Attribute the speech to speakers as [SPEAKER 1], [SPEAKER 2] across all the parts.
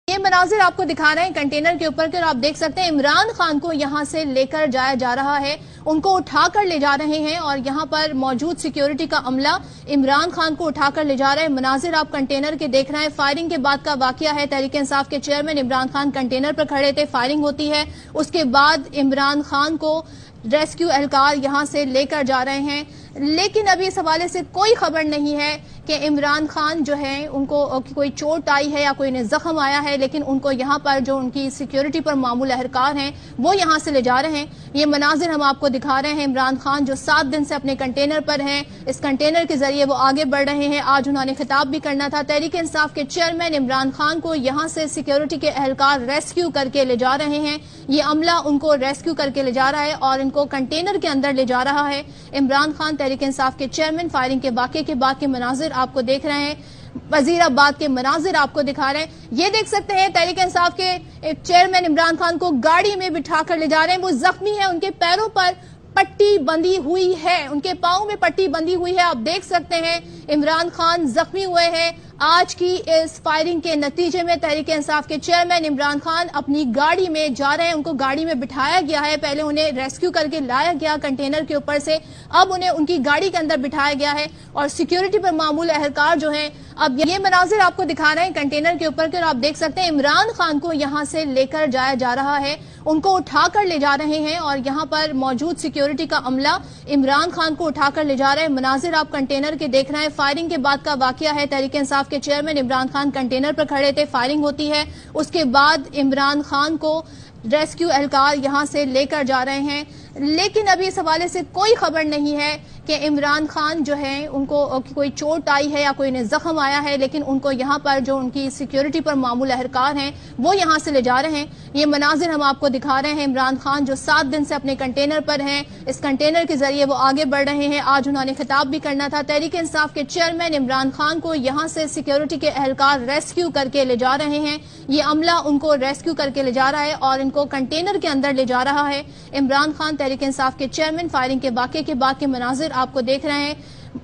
[SPEAKER 1] یہ مناظر آپ کو دکھا رہے ہیں کنٹینر کے اوپر اور آپ دیکھ سکتے ہیں عمران خان کو یہاں سے لے کر جایا جا رہا ہے، ان کو اٹھا کر لے جا رہے ہیں اور یہاں پر موجود سیکیورٹی کا عملہ عمران خان کو اٹھا کر لے جا رہا ہے۔ مناظر آپ کنٹینر کے دیکھ رہے ہیں، فائرنگ کے بعد کا واقعہ ہے۔ تحریک انصاف کے چیئرمین عمران خان کنٹینر پر کھڑے تھے، فائرنگ ہوتی ہے، اس کے بعد عمران خان کو ریسکیو اہلکار یہاں سے لے کر جا رہے ہیں، لیکن ابھی اس حوالے سے کوئی خبر نہیں ہے کہ عمران خان جو ہے ان کو کوئی چوٹ آئی ہے یا کوئی انہیں زخم آیا ہے، لیکن ان کو یہاں پر جو ان کی سیکیورٹی پر معمول اہلکار ہیں وہ یہاں سے لے جا رہے ہیں۔ یہ مناظر ہم آپ کو دکھا رہے ہیں، عمران خان جو 7 دن سے اپنے کنٹینر پر ہیں، اس کنٹینر کے ذریعے وہ آگے بڑھ رہے ہیں۔ آج انہوں نے خطاب بھی کرنا تھا۔ تحریک انصاف کے چیئرمین عمران خان کو یہاں سے سیکیورٹی کے اہلکار ریسکیو کر کے لے جا رہے ہیں، یہ عملہ ان کو ریسکیو کر کے لے جا رہا ہے اور ان کو کنٹینر کے اندر لے جا رہا ہے۔ عمران خان تحریک انصاف کے چیئرمین فائرنگ کے واقعے کے بعد کے مناظر آپ کو دیکھ رہے ہیں، وزیر آباد کے مناظر آپ کو دکھا رہے ہیں۔ یہ دیکھ سکتے ہیں تحریک انصاف کے چیئرمین عمران خان کو گاڑی میں بٹھا کر لے جا رہے ہیں، وہ زخمی ہیں، ان کے پیروں پر پٹی بندھی ہوئی ہے، ان کے پاؤں میں پٹی بندھی ہوئی ہے، آپ دیکھ سکتے ہیں عمران خان زخمی ہوئے ہیں۔ آج کی اس فائرنگ کے نتیجے میں تحریک انصاف کے چیئرمین عمران خان اپنی گاڑی میں جا رہے ہیں، ان کو گاڑی میں بٹھایا گیا ہے، پہلے انہیں ریسکیو کر کے لایا گیا کنٹینر کے اوپر سے، اب انہیں ان کی گاڑی کے اندر بٹھایا گیا ہے اور سیکیورٹی پر معمول اہلکار جو ہیں اب یہ مناظر آپ کو دکھا رہے ہیں کنٹینر کے اوپر اور آپ دیکھ سکتے ہیں عمران خان کو یہاں سے لے کر جایا جا رہا ہے، ان کو اٹھا کر لے جا رہے ہیں اور یہاں پر موجود سیکیورٹی کا عملہ عمران خان کو اٹھا کر لے جا رہا ہے۔ مناظر آپ کنٹینر کے دیکھ رہے ہیں، فائرنگ کے بعد کا واقعہ ہے۔ تحریک انصاف کے چیئرمین عمران خان کنٹینر پر کھڑے تھے، فائرنگ ہوتی ہے، اس کے بعد عمران خان کو ریسکیو اہلکار یہاں سے لے کر جا رہے ہیں، لیکن ابھی اس حوالے سے کوئی خبر نہیں ہے کہ عمران خان جو ہے ان کو کوئی چوٹ آئی ہے یا کوئی انہیں زخم آیا ہے، لیکن ان کو یہاں پر جو ان کی سیکیورٹی پر معمول اہلکار ہیں وہ یہاں سے لے جا رہے ہیں۔ یہ مناظر ہم آپ کو دکھا رہے ہیں، عمران خان جو 7 دن سے اپنے کنٹینر پر ہیں، اس کنٹینر کے ذریعے وہ آگے بڑھ رہے ہیں۔ آج انہوں نے خطاب بھی کرنا تھا۔ تحریک انصاف کے چیئرمین عمران خان کو یہاں سے سیکیورٹی کے اہلکار ریسکیو کر کے لے جا رہے ہیں، یہ عملہ ان کو ریسکیو کر کے لے جا رہا ہے اور ان کو کنٹینر کے اندر لے جا رہا ہے۔ عمران خان تحریک انصاف کے چیئرمین فائرنگ کے واقعے کے بعد کے مناظر آپ کو دیکھ رہے ہیں،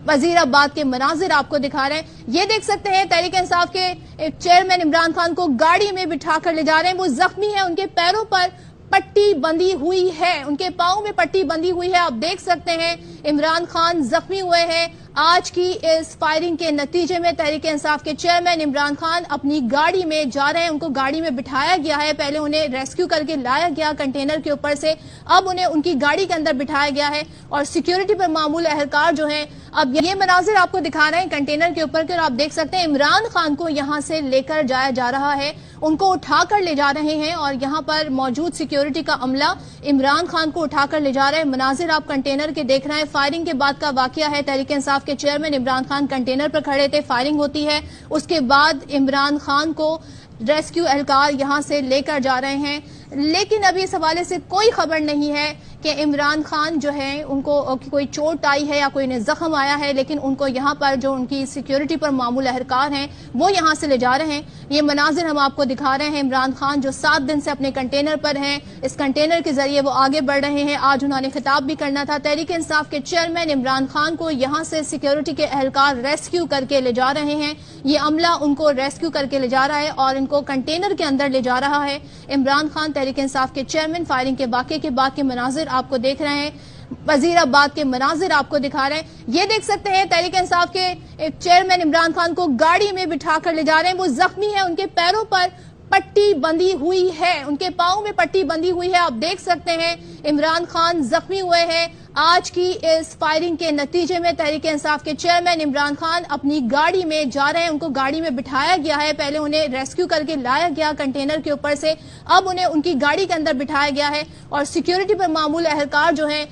[SPEAKER 1] وزیر آباد کے مناظر آپ کو دکھا رہے ہیں۔ یہ دیکھ سکتے ہیں تحریک انصاف کے چیئرمین عمران خان کو گاڑی میں بٹھا کر لے جا رہے ہیں، وہ زخمی ہیں، ان کے پیروں پر پٹی بندھی ہوئی ہے، ان کے پاؤں میں پٹی بندھی ہوئی ہے، آپ دیکھ سکتے ہیں عمران خان زخمی ہوئے ہیں۔ آج کی اس فائرنگ کے نتیجے میں تحریک انصاف کے چیئرمین عمران خان اپنی گاڑی میں جا رہے ہیں، ان کو گاڑی میں بٹھایا گیا ہے، پہلے انہیں ریسکیو کر کے لایا گیا کنٹینر کے اوپر سے، اب انہیں ان کی گاڑی کے اندر بٹھایا گیا ہے اور سیکیورٹی پر معمول اہلکار جو ہیں اب یہ مناظر آپ کو دکھا رہے ہیں کنٹینر کے اوپر اور آپ دیکھ سکتے ہیں عمران خان کو یہاں سے لے کر جایا جا رہا ہے، ان کو اٹھا کر لے جا رہے ہیں اور یہاں پر موجود سیکیورٹی کا عملہ عمران خان کو اٹھا کر لے جا رہا ہے۔ مناظر آپ کنٹینر کے دیکھ رہے ہیں، فائرنگ کے بعد کا واقعہ ہے۔ تحریک انصاف کے چیئرمین عمران خان کنٹینر پر کھڑے تھے، فائرنگ ہوتی ہے، اس کے بعد عمران خان کو ریسکیو اہلکار یہاں سے لے کر جا رہے ہیں، لیکن ابھی اس حوالے سے کوئی خبر نہیں ہے کہ عمران خان جو ہے ان کو کوئی چوٹ آئی ہے یا کوئی انہیں زخم آیا ہے، لیکن ان کو یہاں پر جو ان کی سیکیورٹی پر معمول اہلکار ہیں وہ یہاں سے لے جا رہے ہیں۔ یہ مناظر ہم آپ کو دکھا رہے ہیں، عمران خان جو 7 دن سے اپنے کنٹینر پر ہیں، اس کنٹینر کے ذریعے وہ آگے بڑھ رہے ہیں۔ آج انہوں نے خطاب بھی کرنا تھا۔ تحریک انصاف کے چیئرمین عمران خان کو یہاں سے سیکیورٹی کے اہلکار ریسکیو کر کے لے جا رہے ہیں، یہ عملہ ان کو ریسکیو کر کے لے جا رہا ہے اور ان کو کنٹینر کے اندر لے جا رہا ہے۔ عمران خان تحریک انصاف کے چیئرمین فائرنگ کے واقعے کے بعد کے مناظر آپ کو دیکھ رہے ہیں، وزیر آباد کے مناظر آپ کو دکھا رہے ہیں۔ یہ دیکھ سکتے ہیں تحریک انصاف کے چیئرمین عمران خان کو گاڑی میں بٹھا کر لے جا رہے ہیں، وہ زخمی ہیں، ان کے پیروں پر پٹی بندھی ہوئی ہے، ان کے پاؤں میں پٹی بندھی ہوئی ہے، آپ دیکھ سکتے ہیں عمران خان زخمی ہوئے ہیں۔ آج کی اس فائرنگ کے نتیجے میں تحریک انصاف کے چیئرمین عمران خان اپنی گاڑی میں جا رہے ہیں، ان کو گاڑی میں بٹھایا گیا ہے، پہلے انہیں ریسکیو کر کے لایا گیا کنٹینر کے اوپر سے، اب انہیں ان کی گاڑی کے اندر بٹھایا گیا ہے اور سیکیورٹی پر معمول اہلکار جو ہیں